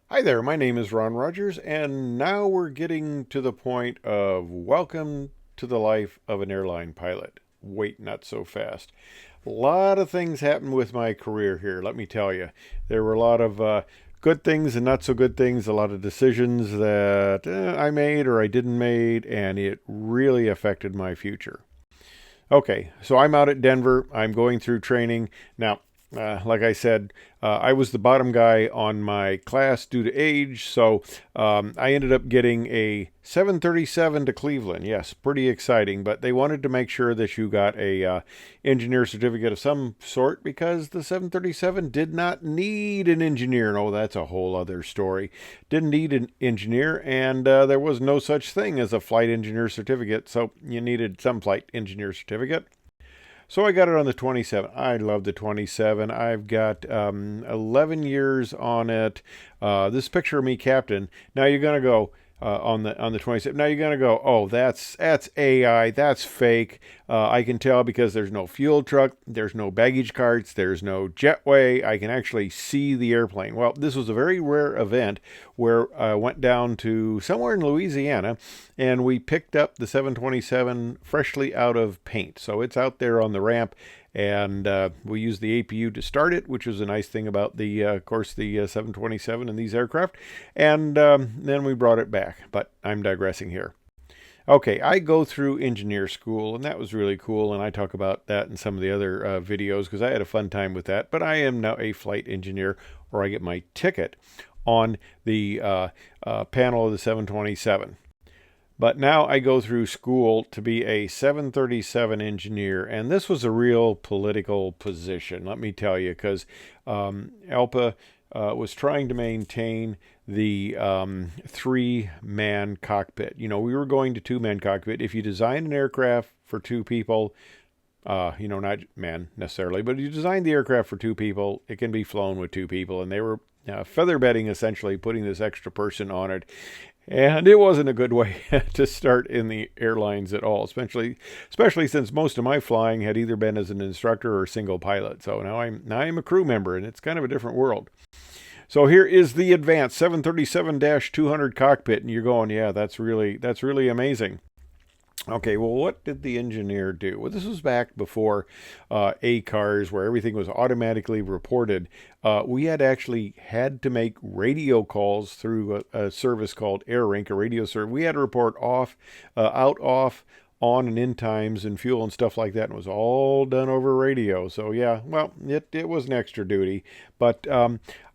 Hi there, my name is Ron Rogers, and now we're getting to the point of welcome to the life of an airline pilot. Wait, not so fast. A lot of things happened with my career here, let me tell you. There were a lot of good things and not so good things, a lot of decisions that I made or I didn't make, and it really affected my future. Okay, so I'm out at Denver. I'm going through training. Now, like I said, I was the bottom guy on my class due to age, so I ended up getting a 737 to Cleveland. Yes, pretty exciting, but they wanted to make sure that you got a engineer certificate of some sort because the 737 did not need an engineer. No, that's a whole other story. Didn't need an engineer, and there was no such thing as a flight engineer certificate, so you needed some flight engineer certificate. So I got it on the 27. I love the 27. I've got 11 years on it. This picture of me, captain. Now you're gonna go on the 27. Now you're gonna go. Oh, that's AI. That's fake. I can tell because there's no fuel truck. There's no baggage carts. There's no jetway. I can actually see the airplane. Well, this was a very rare event where I went down to somewhere in Louisiana and we picked up the 727 freshly out of paint. So it's out there on the ramp, and we used the APU to start it, which was a nice thing about the, of course, the 727 and these aircraft. And then we brought it back. But I'm digressing here. Okay, I go through engineer school, and that was really cool, and I talk about that in some of the other videos because I had a fun time with that. But I am now a flight engineer, or I get my ticket on the panel of the 727. But now I go through school to be a 737 engineer, and this was a real political position, let me tell you, because ALPA was trying to maintain the three-man cockpit. You know, we were going to two-man cockpit. If you design an aircraft for two people, not man necessarily, but if you design the aircraft for two people, it can be flown with two people, and they were feather bedding, essentially, putting this extra person on it. And it wasn't a good way to start in the airlines at all, especially since most of my flying had either been as an instructor or single pilot. So now I'm a crew member, and it's kind of a different world. So here is the advanced 737-200 cockpit, and you're going, yeah, that's really amazing. Okay, well, what did the engineer do? Well, this was back before ACARS, where everything was automatically reported. We had actually had to make radio calls through a service called AirRink, a radio service. We had to report off, out, off, on and in times and fuel and stuff like that. And it was all done over radio. So yeah, well, it was an extra duty. But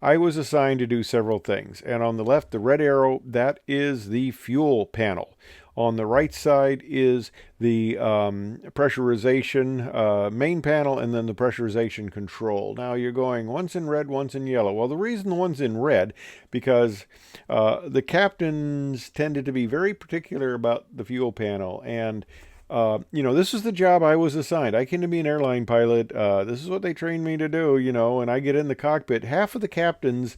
I was assigned to do several things. And on the left, the red arrow, that is the fuel panel. On the right side is the pressurization main panel and then the pressurization control. Now you're going once in red, once in yellow. Well, the reason the one's in red because the captains tended to be very particular about the fuel panel. And this is the job I was assigned. I came to be an airline pilot. This is what they trained me to do, and I get in the cockpit. Half of the captains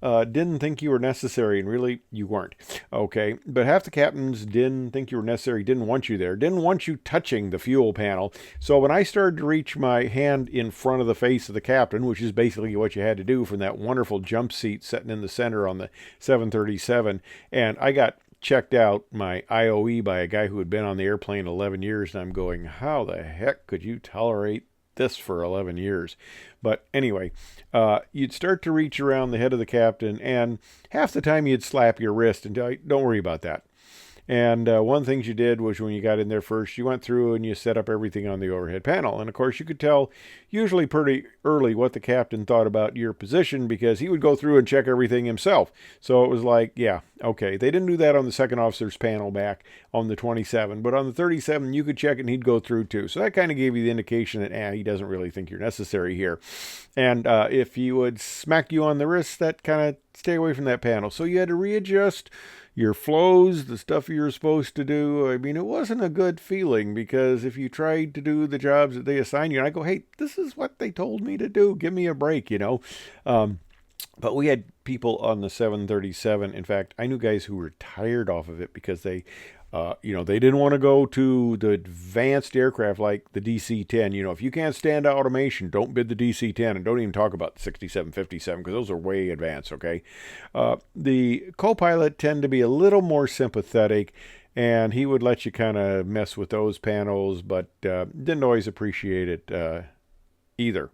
didn't think you were necessary, and really you weren't. Okay, but half the captains didn't think you were necessary, didn't want you there, didn't want you touching the fuel panel. So when I started to reach my hand in front of the face of the captain, which is basically what you had to do from that wonderful jump seat sitting in the center on the 737, and I got checked out my IOE by a guy who had been on the airplane 11 years, and I'm going, how the heck could you tolerate this for 11 years? But anyway, you'd start to reach around the head of the captain, and half the time you'd slap your wrist and tell you, don't worry about that. And one of the things you did was when you got in there first, you went through and you set up everything on the overhead panel. And of course, you could tell usually pretty early what the captain thought about your position because he would go through and check everything himself. So it was like, yeah, okay. They didn't do that on the second officer's panel back on the 27, but on the 37, you could check it and he'd go through too. So that kind of gave you the indication that, he doesn't really think you're necessary here. And if he would smack you on the wrist, that kind of stay away from that panel. So you had to readjust your flows, the stuff you're supposed to do. I mean, it wasn't a good feeling because if you tried to do the jobs that they assign you, and I go, hey, this is what they told me to do. Give me a break. But we had people on the 737. In fact, I knew guys who retired off of it because they They didn't want to go to the advanced aircraft like the DC-10. If you can't stand automation, don't bid the DC-10, and don't even talk about the 6757 because those are way advanced, okay? The co-pilot tend to be a little more sympathetic, and he would let you kind of mess with those panels, but didn't always appreciate it either.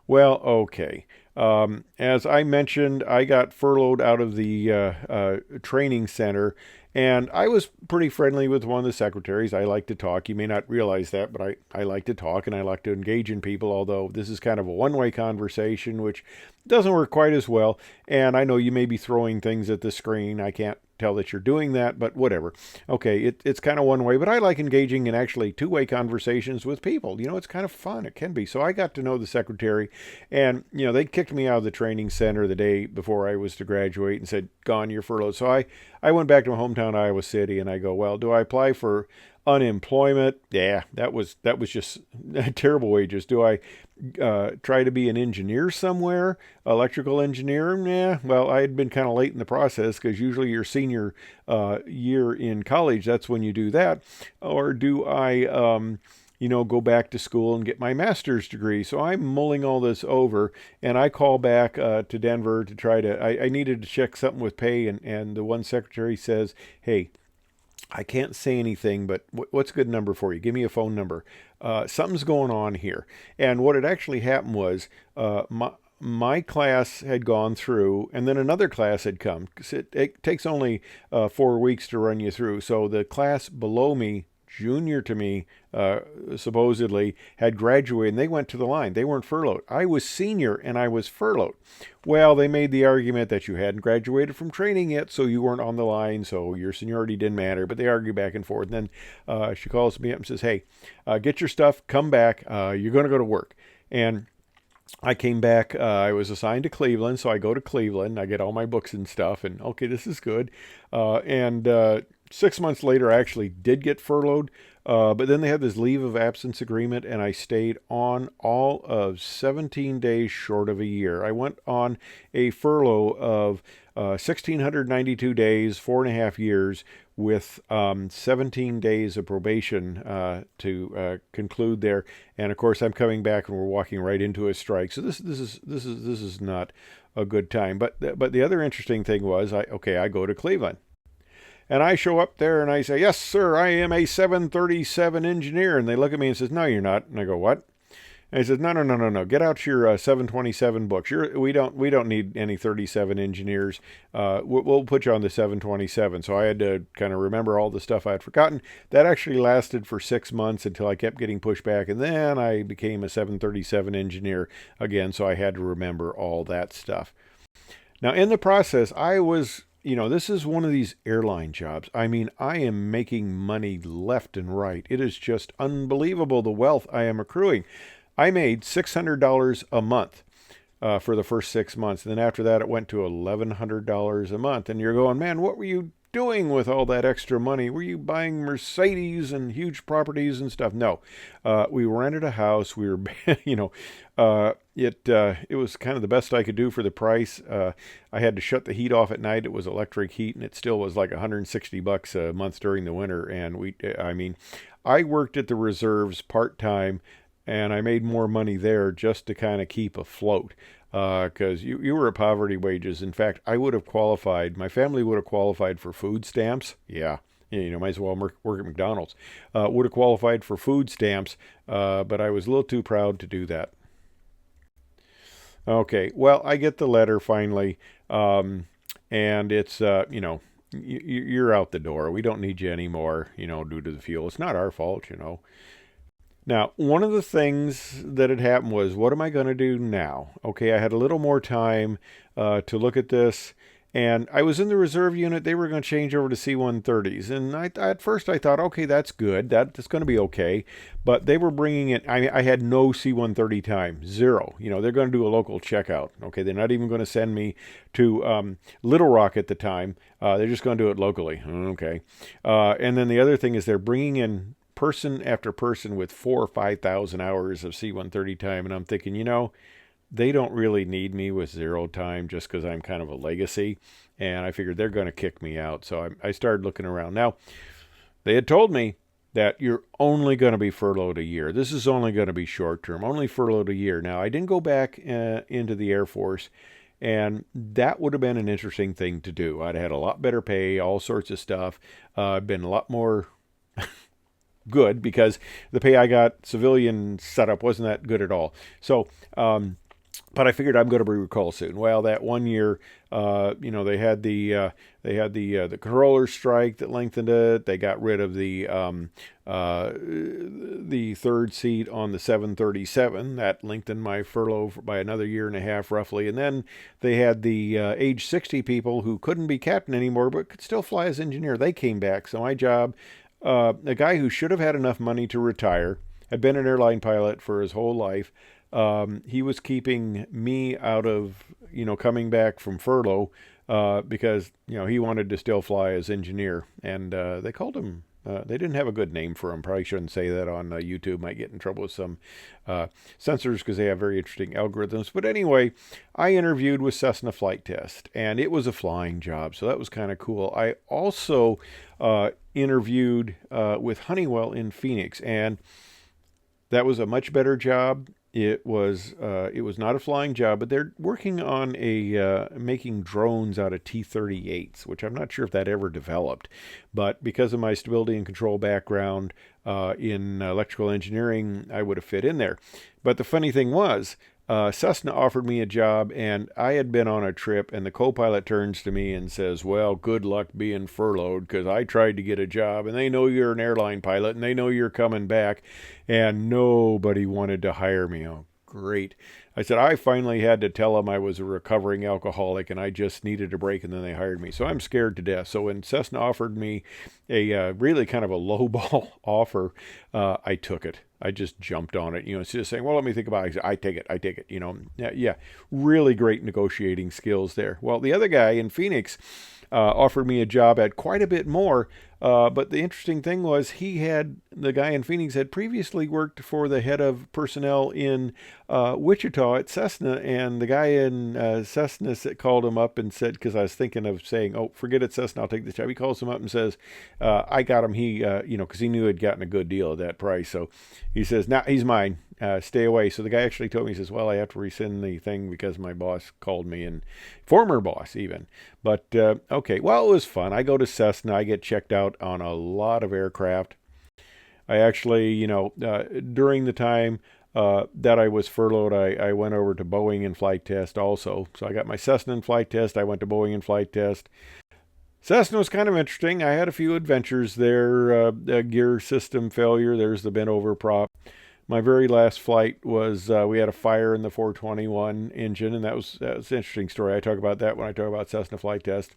Well, okay. As I mentioned, I got furloughed out of the training center, and I was pretty friendly with one of the secretaries. I like to talk. You may not realize that, but I like to talk and I like to engage in people, although this is kind of a one-way conversation, which doesn't work quite as well. And I know you may be throwing things at the screen. I can't tell that you're doing that, but whatever. Okay, it's kind of one way, but I like engaging in actually two-way conversations with people. It's kind of fun. It can be. So I got to know the secretary, and they kicked me out of the training center the day before I was to graduate and said, "Gone, you're furloughed." So I went back to my hometown, Iowa City, and I go, "Well, do I apply for unemployment?" Yeah, that was just terrible wages. Do I try to be an engineer somewhere, electrical engineer? Yeah, well, I had been kind of late in the process because usually your senior year in college, that's when you do that. Or do I, go back to school and get my master's degree? So I'm mulling all this over, and I call back to Denver to try to, I needed to check something with pay, and the one secretary says, "Hey, I can't say anything, but what's a good number for you? Give me a phone number. Something's going on here." And what had actually happened was my class had gone through, and then another class had come. 'Cause it takes only 4 weeks to run you through. So the class below me, junior to me, supposedly, had graduated, and they went to the line. They weren't furloughed. I was senior, and I was furloughed. Well, they made the argument that you hadn't graduated from training yet, so you weren't on the line, so your seniority didn't matter. But they argue back and forth. And then she calls me up and says, "Hey, get your stuff, come back. You're going to go to work." And I came back. I was assigned to Cleveland, so I go to Cleveland. I get all my books and stuff, and okay, this is good. And 6 months later, I actually did get furloughed, but then they had this leave of absence agreement, and I stayed on all of 17 days short of a year. I went on a furlough of 1,692 days, 4.5 years, with 17 days of probation to conclude there. And of course, I'm coming back, and we're walking right into a strike. So this is not a good time. But the other interesting thing was, I go to Cleveland. And I show up there and I say, "Yes, sir, I am a 737 engineer." And they look at me and says, "No, you're not." And I go, "What?" And he says, "No, no, no, no, no. Get out your 727 books. We don't need any 37 engineers. We'll put you on the 727." So I had to kind of remember all the stuff I had forgotten. That actually lasted for 6 months until I kept getting pushed back. And then I became a 737 engineer again. So I had to remember all that stuff. Now, in the process, I was, this is one of these airline jobs. I mean, I am making money left and right. It is just unbelievable the wealth I am accruing. I made $600 a month for the first 6 months. And then after that, it went to $1,100 a month. And you're going, "Man, what were you doing with all that extra money? Were you buying Mercedes and huge properties and stuff?" No, we rented a house. We were, it was kind of the best I could do for the price. I had to shut the heat off at night. It was electric heat, and it still was like $160 a month during the winter. And I worked at the reserves part-time, and I made more money there just to kind of keep afloat. Because you were at poverty wages. In fact, I would have qualified, my family would have qualified for food stamps. Yeah, might as well work at McDonald's. Would have qualified for food stamps, but I was a little too proud to do that. Okay, well, I get the letter finally, and it's, you're out the door. We don't need you anymore, due to the fuel. It's not our fault. Now, one of the things that had happened was, what am I going to do now? Okay, I had a little more time to look at this, and I was in the reserve unit. They were going to change over to C-130s, and at first I thought, okay, that's good. That's going to be okay, but they were bringing in, I had no C-130 time, zero. They're going to do a local checkout. Okay, they're not even going to send me to Little Rock at the time. They're just going to do it locally. Okay, and then the other thing is they're bringing in person after person with 4,000 or 5,000 hours of C-130 time. And I'm thinking, they don't really need me with zero time just because I'm kind of a legacy. And I figured they're going to kick me out. So I started looking around. Now, they had told me that you're only going to be furloughed a year. This is only going to be short term, only furloughed a year. Now, I didn't go back into the Air Force, and that would have been an interesting thing to do. I'd had a lot better pay, all sorts of stuff, been a lot more good because the pay I got civilian setup wasn't that good at all. So, but I figured I'm going to be recalled soon. Well, that 1 year, they had the controller strike that lengthened it. They got rid of the third seat on the 737 that lengthened my furlough by another year and a half roughly. And then they had the age 60 people who couldn't be captain anymore but could still fly as engineer. They came back. So my job, a guy who should have had enough money to retire, had been an airline pilot for his whole life. He was keeping me out of, coming back from furlough because, he wanted to still fly as engineer. And they called him, they didn't have a good name for him. Probably shouldn't say that on YouTube. Might get in trouble with some censors because they have very interesting algorithms. But anyway, I interviewed with Cessna Flight Test, and it was a flying job. So that was kind of cool. I also interviewed with Honeywell in Phoenix, and that was a much better job. It was not a flying job, but they're working on making drones out of T-38s, which I'm not sure if that ever developed. But because of my stability and control background in electrical engineering, I would have fit in there. But the funny thing was, Cessna offered me a job, and I had been on a trip, and the co-pilot turns to me and says, well, good luck being furloughed, because I tried to get a job, and they know you're an airline pilot, and they know you're coming back, and nobody wanted to hire me. Oh, great. I said, I finally had to tell them I was a recovering alcoholic, and I just needed a break, and then they hired me. So I'm scared to death. So when Cessna offered me a really kind of a lowball offer, I took it. I just jumped on it, instead of saying, well, let me think about it. I take it, yeah, really great negotiating skills there. Well, the other guy in Phoenix offered me a job at quite a bit more. But the interesting thing was the guy in Phoenix had previously worked for the head of personnel in Wichita at Cessna, and the guy in Cessna called him up and said, because I was thinking of saying, oh, forget it, Cessna, I'll take this job. He calls him up and says, I got him. Because he knew he'd gotten a good deal at that price. So he says, nah, he's mine. Stay away. So the guy actually told me, he says, well, I have to rescind the thing because my boss called me, and former boss even. But okay, well, it was fun. I go to Cessna. I get checked out on a lot of aircraft. I actually, during the time that I was furloughed, I went over to Boeing and flight test also. So I got my Cessna in flight test. I went to Boeing and flight test. Cessna was kind of interesting. I had a few adventures there. A gear system failure. There's the bent over prop. My very last flight was we had a fire in the 421 engine, and that was an interesting story. I talk about that when I talk about Cessna flight test.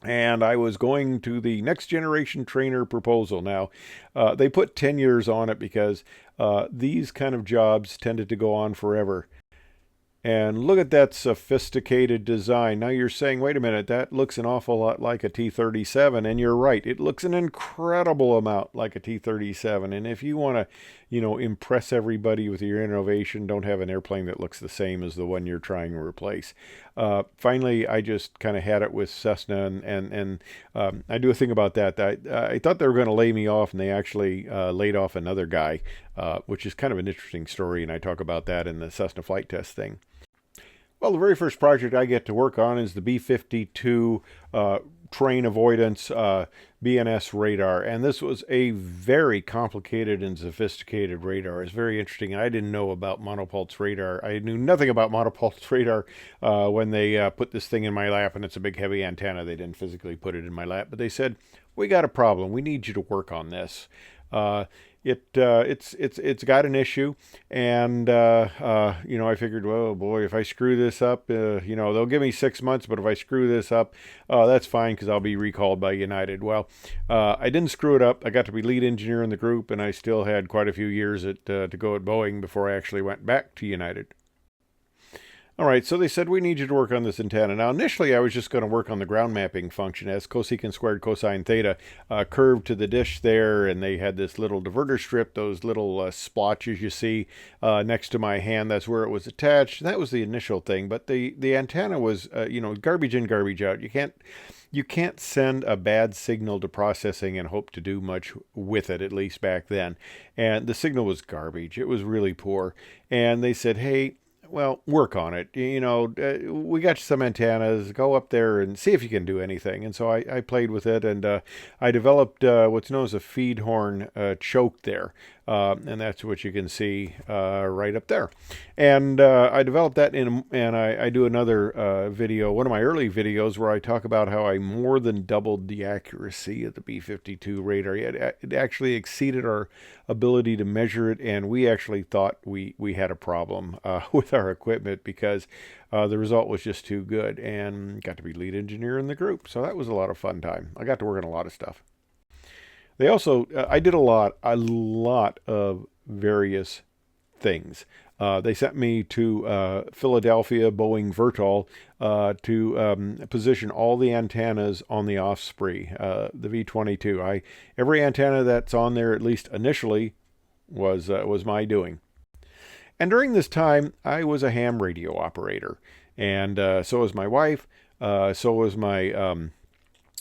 And I was going to the next generation trainer proposal. Now, they put 10 years on it because these kind of jobs tended to go on forever. And look at that sophisticated design. Now you're saying, wait a minute, that looks an awful lot like a T-37. And you're right. It looks an incredible amount like a T-37. And if you want to, impress everybody with your innovation, don't have an airplane that looks the same as the one you're trying to replace. Finally, I just kind of had it with Cessna. And I do a thing about that. I thought they were going to lay me off, and they actually laid off another guy, which is kind of an interesting story. And I talk about that in the Cessna flight test thing. Well, the very first project I get to work on is the B-52 train avoidance BNS radar. And this was a very complicated and sophisticated radar. It's very interesting. I didn't know about monopulse radar. I knew nothing about monopulse radar when they put this thing in my lap, and it's a big heavy antenna. They didn't physically put it in my lap, but they said, we got a problem. We need you to work on this. It's got an issue, and I figured, well, boy, if I screw this up, they'll give me 6 months, but if I screw this up, that's fine because I'll be recalled by United. Well, I didn't screw it up. I got to be lead engineer in the group, and I still had quite a few years to go at Boeing before I actually went back to United. All right, so they said we need you to work on this antenna. Now, initially, I was just going to work on the ground mapping function as cosecant squared cosine theta curved to the dish there, and they had this little diverter strip, those little splotches you see next to my hand. That's where it was attached. That was the initial thing, but the antenna was, garbage in, garbage out. You can't send a bad signal to processing and hope to do much with it, at least back then. And the signal was garbage. It was really poor. And they said, hey, well, work on it. We got you some antennas. Go up there and see if you can do anything. And so I played with it, and I developed what's known as a feed horn choke there. And that's what you can see right up there. And I developed that and I do another video, one of my early videos, where I talk about how I more than doubled the accuracy of the B-52 radar. It actually exceeded our ability to measure it, and we actually thought we had a problem with our equipment because the result was just too good, and got to be lead engineer in the group. So that was a lot of fun time. I got to work on a lot of stuff. They also, I did a lot of various things. They sent me to Philadelphia Boeing Vertol to position all the antennas on the Osprey, the V-22. Every antenna that's on there, at least initially, was my doing. And during this time, I was a ham radio operator, and so was my wife. So was my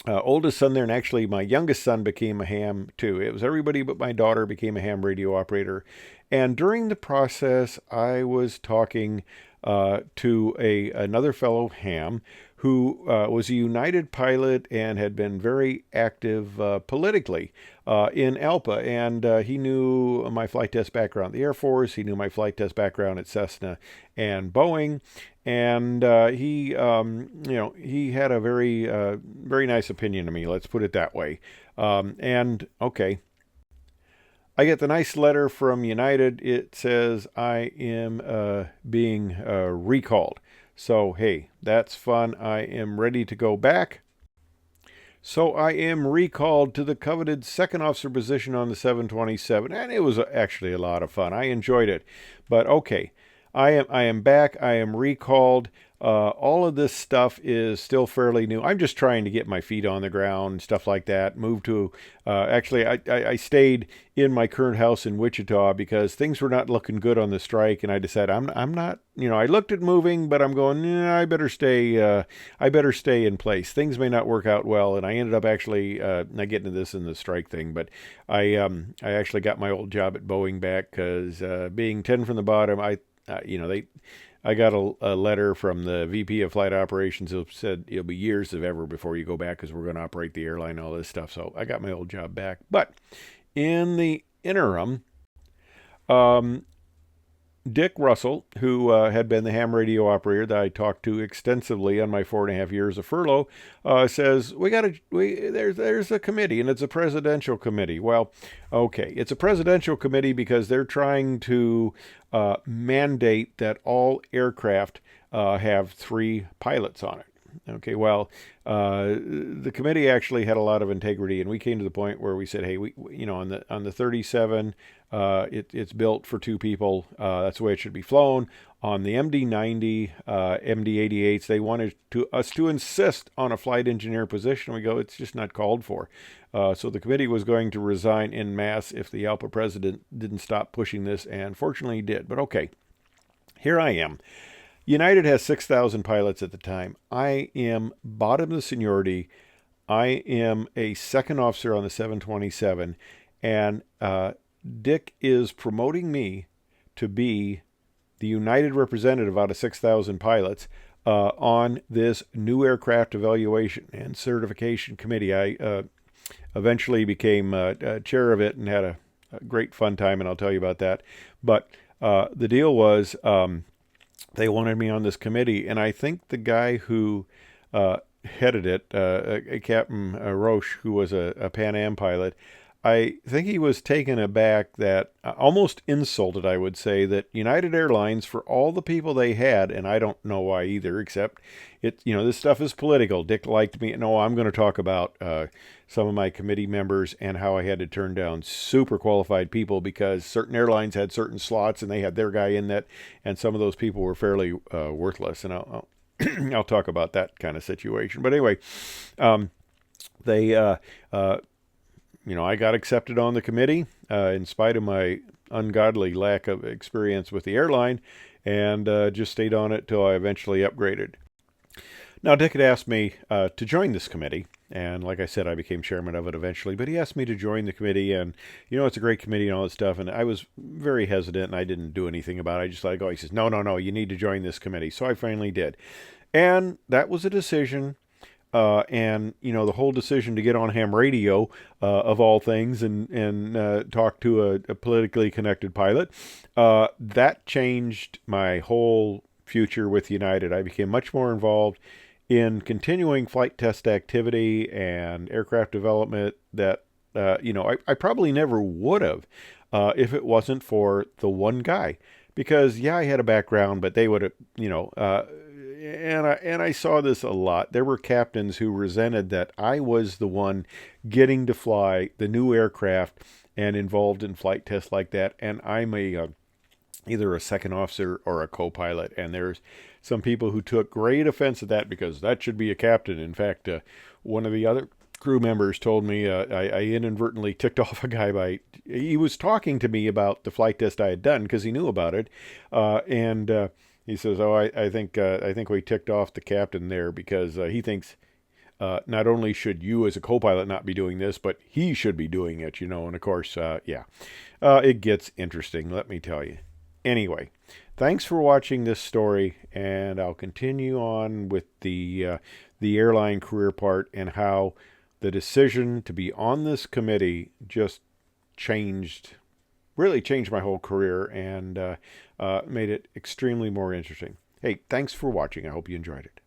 oldest son there, and actually my youngest son became a ham too. It was everybody but my daughter became a ham radio operator. And during the process, I was talking to another fellow ham who was a United pilot and had been very active politically in ALPA. And he knew my flight test background at the Air Force. He knew my flight test background at Cessna and Boeing. And he had a very nice opinion of me. Let's put it that way. And okay, I get the nice letter from United. It says I am being recalled. So hey, that's fun. I am ready to go back. So I am recalled to the coveted second officer position on the 727, and it was actually a lot of fun. I enjoyed it. But okay, I am back. I am recalled. All of this stuff is still fairly new. I'm just trying to get my feet on the ground, stuff like that. Moved to, actually, I stayed in my current house in Wichita because things were not looking good on the strike, and I decided I'm not, I looked at moving, but I'm going, I better stay in place. Things may not work out well, and I ended up actually not getting into this in the strike thing, but I actually got my old job at Boeing back because being 10 from the bottom, I got a letter from the VP of Flight Operations who said it'll be years if ever before you go back because we're going to operate the airline and all this stuff. So I got my old job back. But in the interim, Dick Russell, who had been the ham radio operator that I talked to extensively on my 4.5 years of furlough, says there's a committee, and it's a presidential committee. Well, okay, it's a presidential committee because they're trying to mandate that all aircraft have 3 pilots on it. Okay, well, the committee actually had a lot of integrity, and we came to the point where we said, hey, we on the 37, it's built for 2 people. That's the way it should be flown. On the MD-90, MD-88s, they wanted us to insist on a flight engineer position. We go, it's just not called for. So the committee was going to resign en masse if the ALPA president didn't stop pushing this, and fortunately he did. But okay, here I am. United has 6,000 pilots at the time. I am bottom of the seniority. I am a second officer on the 727, and Dick is promoting me to be the United representative out of 6,000 pilots on this new aircraft evaluation and certification committee. I eventually became chair of it and had a great fun time, and I'll tell you about that. But the deal was they wanted me on this committee, and I think the guy who headed it, Captain Roche, who was a Pan Am pilot, I think he was taken aback that, almost insulted, I would say, that United Airlines, for all the people they had, and I don't know why either, except this stuff is political. Dick liked me. No, I'm going to talk about some of my committee members and how I had to turn down super qualified people because certain airlines had certain slots and they had their guy in that, and some of those people were fairly worthless. And I'll talk about that kind of situation. But anyway, they I got accepted on the committee in spite of my ungodly lack of experience with the airline, and just stayed on it till I eventually upgraded. Now, Dick had asked me to join this committee, and like I said, I became chairman of it eventually, but he asked me to join the committee, and, it's a great committee and all that stuff, and I was very hesitant, and I didn't do anything about it. I just let it go. He says, no, no, no, you need to join this committee. So I finally did. And that was a decision. The whole decision to get on ham radio, of all things, and talk to a politically connected pilot, that changed my whole future with United. I became much more involved in continuing flight test activity and aircraft development that, I probably never would have if it wasn't for the one guy. Because, yeah, I had a background, but they would have, and I saw this a lot. There were captains who resented that I was the one getting to fly the new aircraft and involved in flight tests like that, and I'm either a second officer or a co-pilot. And there's some people who took great offense at that because that should be a captain. In fact, one of the other crew members told me I inadvertently ticked off a guy he was talking to me about the flight test I had done because he knew about it, and he says, "Oh, I think we ticked off the captain there because he thinks not only should you as a co-pilot not be doing this, but he should be doing it." And of course, it gets interesting. Let me tell you. Anyway, thanks for watching this story, and I'll continue on with the airline career part and how the decision to be on this committee just really changed my whole career and made it extremely more interesting. Hey, thanks for watching. I hope you enjoyed it.